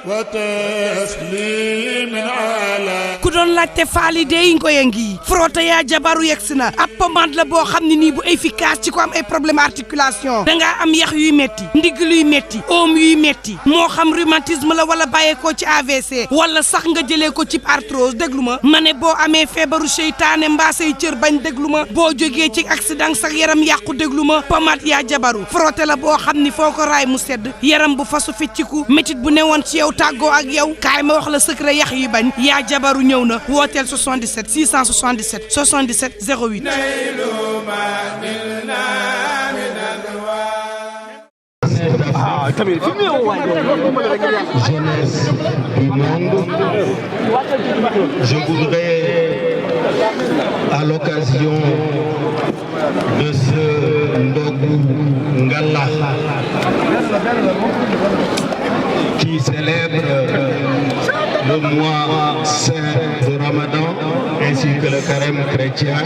وتسليم على ku doon laajte faali dey ngoye ngi frotté yaa jabaru yegsi na ab pommade la boo xam ne nii bu efficace ci ko am ay problème articulation dangaa am yax yuy metti ndigg luy metti oom yuy metti moo xam rhumatisme la wala bàyyeekoo ci AVC wala sax nga jëlee ko ci arthrose déglu ma ma ne boo amee feebaru seytaane mbaa say cër bañ déglu ma boo jógee ci accident sax yaram yàqu déglu ma pommade yaa jabaru frotté la boo xam ni foo ko raay mu sedd yaram bu fasu fecciku métit bu newoon ci yow tàggoo ak yow kaay ma wax la secret yax yi bañ yaa jabaru ñëw na wooteel 77 677 77 08 jeunesse du monde, je voudrais, à l'occasion de ce Ndogu Ngalla qui célèbre le mois saint de Ramadan ainsi que le carême chrétien,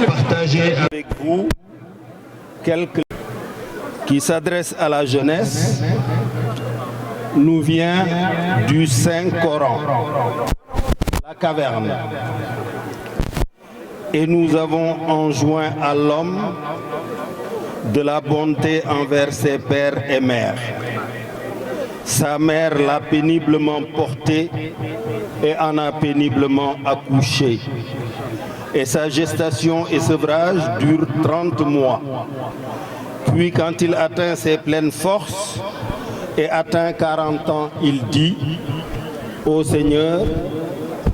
partager avec vous quelques qui s'adresse à la jeunesse, nous vient du Saint-Coran, la caverne. Et nous avons enjoint à l'homme de la bonté envers ses pères et mères. Sa mère l'a péniblement porté et en a péniblement accouché. Et sa gestation et sevrage durent 30 mois. Puis quand il atteint ses pleines forces et atteint 40 ans, il dit: Ô Seigneur,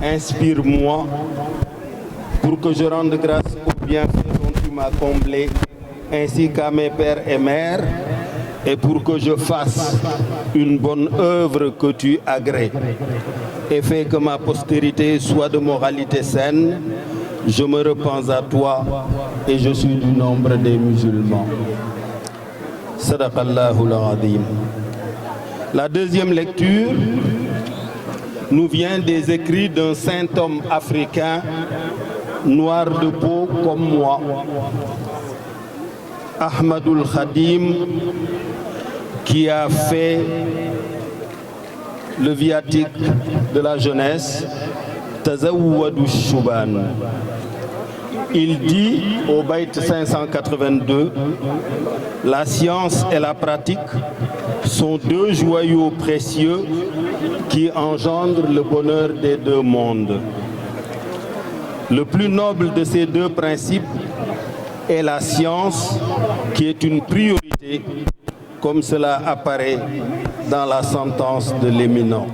inspire-moi pour que je rende grâce au bienfait dont tu m'as comblé, ainsi qu'à mes pères et mères, et pour que je fasse une bonne œuvre que tu agrées, et fais que ma postérité soit de moralité saine. Je me repens à toi et je suis du nombre des musulmans. Sadaqallahu al-Azim. La deuxième lecture nous vient des écrits d'un saint homme africain, noir de peau comme moi, Ahmadul Khadim, qui a fait le viatique de la jeunesse, Tazawwadu Shuban. Il dit au Bayt 582, la science et la pratique sont deux joyaux précieux qui engendrent le bonheur des deux mondes. Le plus noble de ces deux principes est la science, qui est une priorité, comme cela apparaît dans la sentence de l'éminent.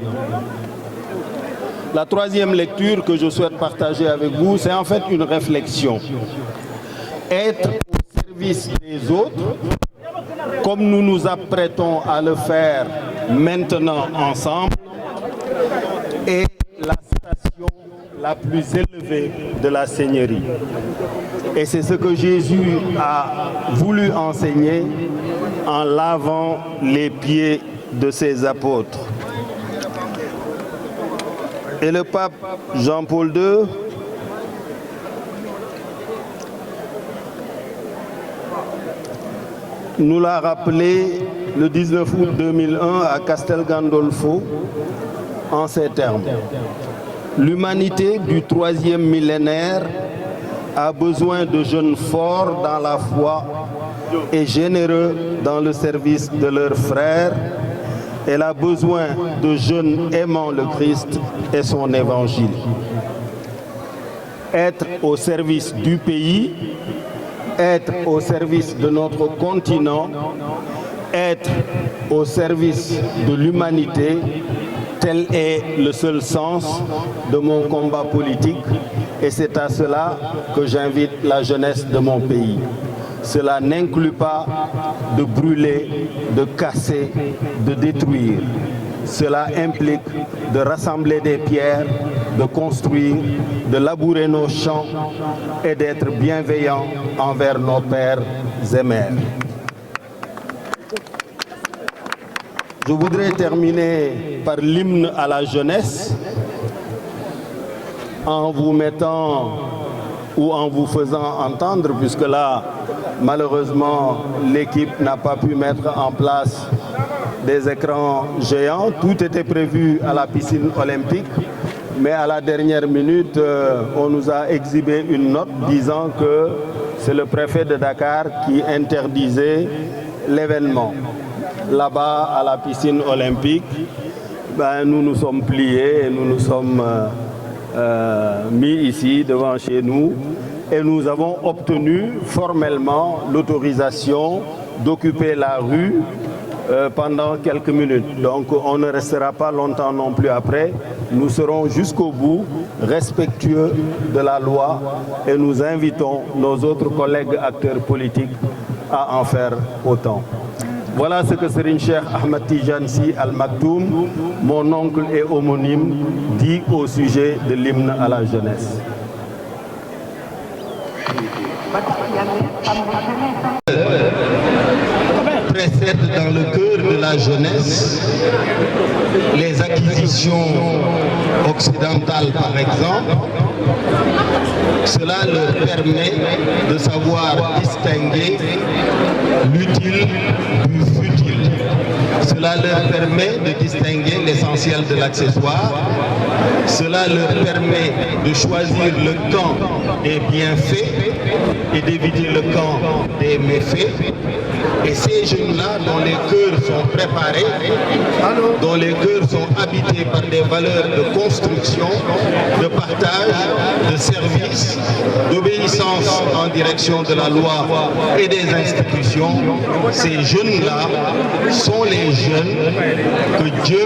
La troisième lecture que je souhaite partager avec vous, c'est en fait une réflexion. Être au service des autres, comme nous nous apprêtons à le faire maintenant ensemble, est la station la plus élevée de la Seigneurie. Et c'est ce que Jésus a voulu enseigner en lavant les pieds de ses apôtres. Et le pape Jean-Paul II nous l'a rappelé le 19 août 2001 à Castel Gandolfo en ces termes. L'humanité du troisième millénaire a besoin de jeunes forts dans la foi et généreux dans le service de leurs frères. Elle a besoin de jeunes aimant le Christ et son évangile. Être au service du pays, être au service de notre continent, être au service de l'humanité, tel est le seul sens de mon combat politique et c'est à cela que j'invite la jeunesse de mon pays. Cela n'inclut pas de brûler, de casser, de détruire. Cela implique de rassembler des pierres, de construire, de labourer nos champs et d'être bienveillants envers nos pères et mères. Je voudrais terminer par l'hymne à la jeunesse en vous mettant ou en vous faisant entendre, puisque là, malheureusement, l'équipe n'a pas pu mettre en place des écrans géants. Tout était prévu à la piscine olympique, mais à la dernière minute, on nous a exhibé une note disant que c'est le préfet de Dakar qui interdisait l'événement. Là-bas, à la piscine olympique, nous nous sommes pliés et nous nous sommes mis ici devant chez nous et nous avons obtenu formellement l'autorisation d'occuper la rue pendant quelques minutes. Donc on ne restera pas longtemps non plus après. Nous serons jusqu'au bout respectueux de la loi et nous invitons nos autres collègues acteurs politiques à en faire autant. Voilà ce que Serigne Cheikh Ahmed Tidiane Sy Al Maktoum, mon oncle et homonyme, dit au sujet de l'hymne à la jeunesse. Précède dans le cœur de la jeunesse les acquisitions occidentales, par exemple. Cela leur permet de savoir distinguer l'utile du futile. Cela leur permet de distinguer l'essentiel de l'accessoire. Cela leur permet de choisir le camp des bienfaits et d'éviter le camp des méfaits. Et ces jeunes-là, dont les cœurs sont préparés, dont les cœurs sont habités par des valeurs de construction, de partage, de service, d'obéissance en direction de la loi et des institutions, ces jeunes-là sont les jeunes que Dieu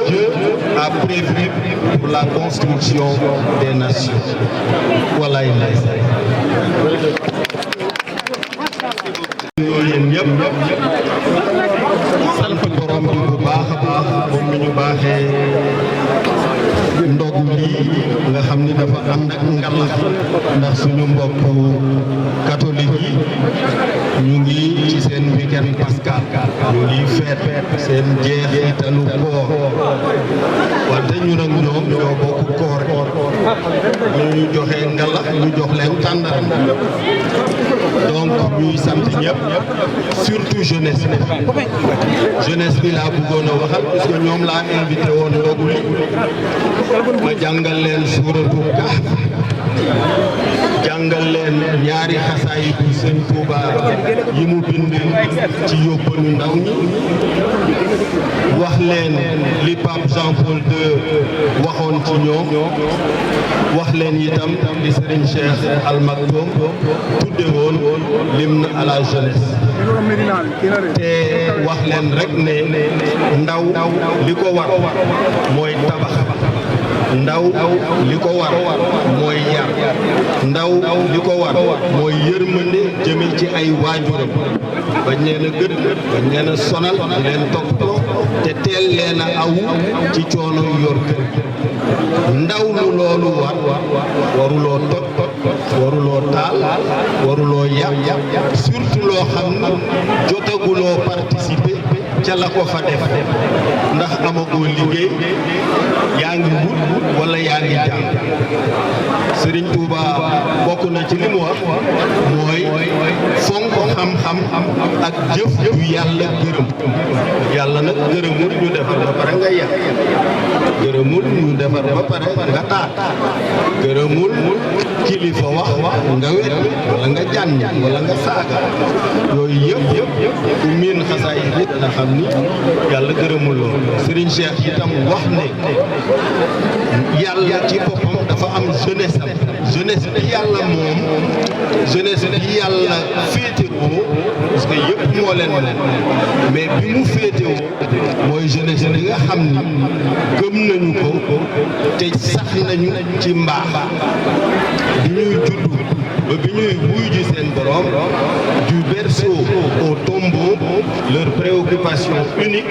a prévus pour la construction des nations. Voilà. yéen ñëpp sant borom bi bu baax a baax moom mi ñu baaxee ndogu lii nga xam ni dafa ànd ak ngal ndax suñu mbokk catholique yi ñu ngi ci seen week-end pascal ñu ngi feet seen jeexitalu koor wante ñu nag ñoom ñoo bokk koor ñu joxe ngalax ñu jox leen tàndar donc ñuy sant ñëpp surtout jeunesse bi laa bëggoon a waxal parce que ñoom laa invité woon ndogu li ma jàngal leen suuratu Kahf jàngal leen ñaari xasaay bu Sëñ Tuuba yi mu bind ci yóbbalu ndaw ñi wax leen li Pape Jean-Paul II waxoon ci ñoom wax leen itam li Serigne Cheikh Al Maktoum tudde woon l'hymne à la jeunesse te wax leen rek ne ndaw li ko war mooy tabax ndaw li ko war mooy yar ndaw li ko war mooy yërmande jëme ci ay waajuram bañ leen a gëdd bañ leen a sonal di leen toppatoo te teel leen a awu ci coono yor kër ndaw lu loolu war waruloo tot waruloo taal waruloo yàq surtout loo xam ne jotaguloo participer ca la ko fa def ndax amagoo liggéey yaa ngi wut wala yaa ngi jàng Serigne Touba bokk na ci li mu wax mooy fonk xam-xam ak jëf yu yàlla gërëm yàlla nag gërëmul ñu defar ba pare nga yàq gërëmul ñu defar ba pare nga taat gërëmul kilifa wax nga wet wala nga jànni wala nga saaga yooyu yëpp ku miin xasaay yi dana xam ni yàlla gërëmul loolu Serigne Cheikh itam wax ne yàlla ci boppam dafa am jeunesse bi yàlla moom jeunesse bi yàlla féetewoo parce que yëpp moo leen mais bi mu féetewoo mooy jeunesse bi nga xam ni gëm nañu ko te sax nañu ci mbaax bi ñuy judd ba bi ñuy wuy ji seen borom du berceau au tombeau leur préoccupation unique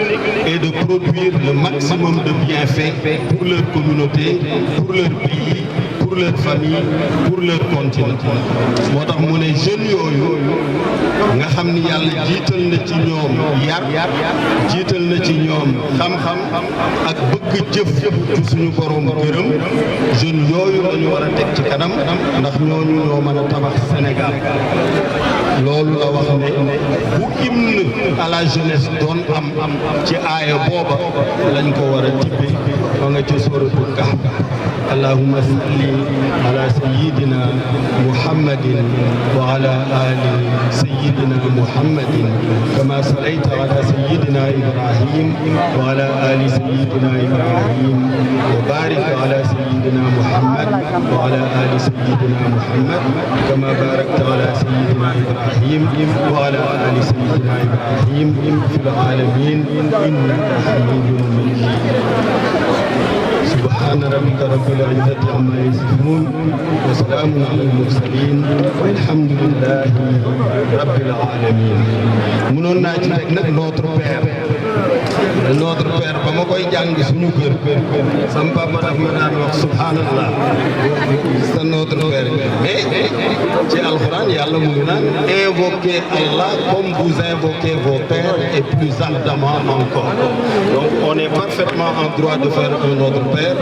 est de produire le maximum de bienfaits pour leur communauté, pour leur pays, pour pour leur famille pour leur continent moo tax mu ne jeunes yooyu nga xam ni yàlla jiital na ci ñoom yar jiital na ci ñoom xam-xam ak bëgg jëf ci suñu borom gërëm jeunes yooyu la ñu war a teg ci kanam ndax ñooñu ñoo mën a tabax Sénégal loolu la wax ne bu hymne à la jeunesse doon am ci aaya booba lañ ko war a tibbe fa nga ci suratul Kahf allahumma salli ala sayyidina muhammadin wa ala ali sayyidina muhammadin kama sallayta ala sayyidina ibrahim wa ala ali sayyidina ibrahim wa barik ala sayyidina muhammad wa ala ali sayyidina muhammad kama barakta ala sayyidina ibrahim wa ala ali sayyidina ibrahim fil alamin innaka hamidun majid سبحان ربك رب العزة عما يصفون وسلام على المرسلين والحمد لله رب العالمين mënoon naa ci teg nag notre père ba ma koy jàng suñu kër sama papa daf ma daan wax subhanallah sa notre père mais ci alxuraan yàlla mu ngi naan invoquez Allah comme vous invoquez vos pères et plus ardemment encore donc on est parfaitement en droit de faire un autre père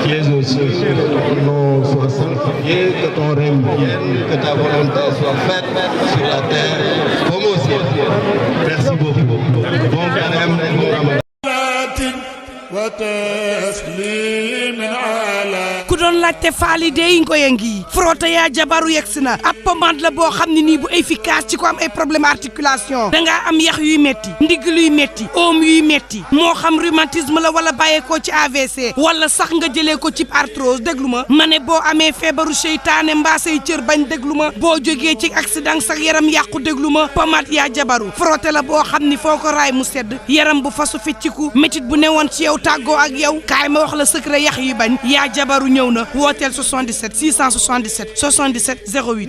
qui est aux cieux, ton nom soit sanctifié, que ton règne vienne, que ta volonté soit faite sur la terre comme au ciel. Merci beaucoup. Bon carême, bon ramadan. ku doon laajte faali dey ngoye ngi frotté yaa jabaru yegsi na ab pommade la boo xam ne nii bu efficace ci ko am ay problème articulation dangaa am yax yuy metti ndigg luy metti oom yuy metti moo xam rhumatisme la wala bàyyeekoo ci AVC wala sax nga jëlee ko ci arthrose déglu ma ne boo amee feebaru seytaane mbaa say cër bañ déglu ma boo jógee ci accident sax yaram yàqu déglu ma pommade yaa jabaru frotté la boo xam ni foo ko raay mu sedd yaram bu fasu fecciku métit bu newoon ci yow tàggoo ak yow kaay ma wax la secret yax yi bañ yaa jabaru ñëw na wooteel 77 677 77 08